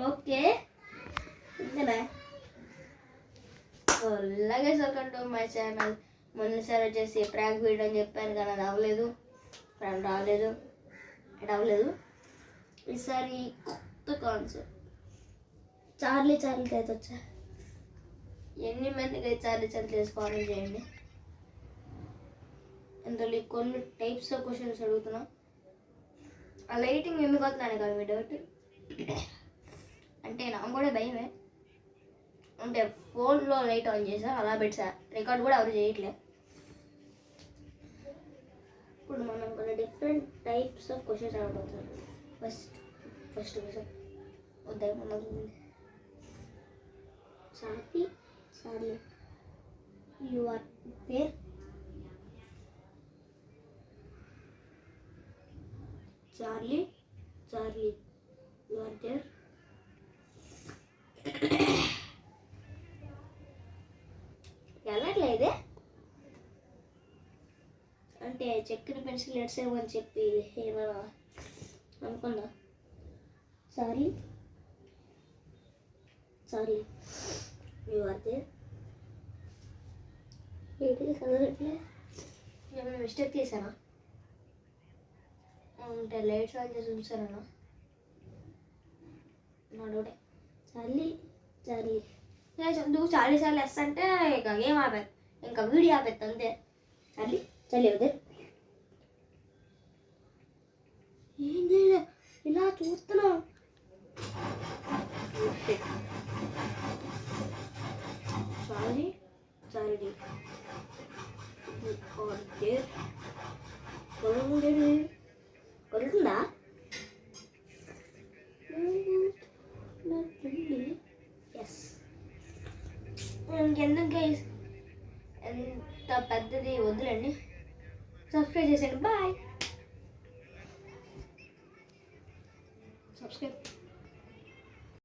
Okay ఇంతేనా? Guys welcome to my channel. మొన్నసారి వచ్చేసి ప్రాంక్ వీడియో అని చెప్పాను కానీ అది అవ్వలేదు, రావలేదు. ఈసారి కొత్త కాన్సెప్ట్ చార్లీ అయితే వచ్చా. ఎన్ని మందికి అయితే చార్లీ చేసుకోవాలని చేయండి. అందులో కొన్ని టైప్స్ ఆఫ్ క్వశ్చన్స్ అడుగుతున్నా. ఆ లైటింగ్ ఎందుకు వస్తున్నాను కదా మీ డౌట్. అంటే నాకు కూడా భయమే. అంటే ఫోన్లో లైట్ ఆన్ చేసా, అలా పెట్టా, రికార్డ్ కూడా ఎవరు చేయట్లే. ఇప్పుడు మనం కొన్ని డిఫరెంట్ టైప్స్ ఆఫ్ క్వశ్చన్స్ అడగబోతున్నాం. ఫస్ట్ క్వశ్చన్ ఉదయం sorry you are there. Charlie you are there. వెళ్ళట్లేదే అంటే చెక్కిన పెన్సిల్ ఎడ్సేమని చెప్పి ఏమైనా అనుకుందా. Sorry you are there. ఏంటిది చదవట్లే? ఏమైనా మిస్టేక్ చేశానా? అంటే లైట్స్ ఆన్ చేసి ఉంచానా? నా డౌటే. చార్లీ నువ్వు చార్లీ ఎస్ అంటే ఇక ఏం ఆపే, ఇంకా వీడియో ఆపేస్తా అంతే. చార్లీ వద్దే. ఏం చేయలే, ఇలా చూస్తున్నా. చార్లీ కొడుతుందా? ఎస్. ఇంకెందుకు గైస్ ఎంత పెద్దది వద్దులండి. సబ్స్క్రైబ్ చేసేయండి. బాయ్. సబ్స్క్రైబ్.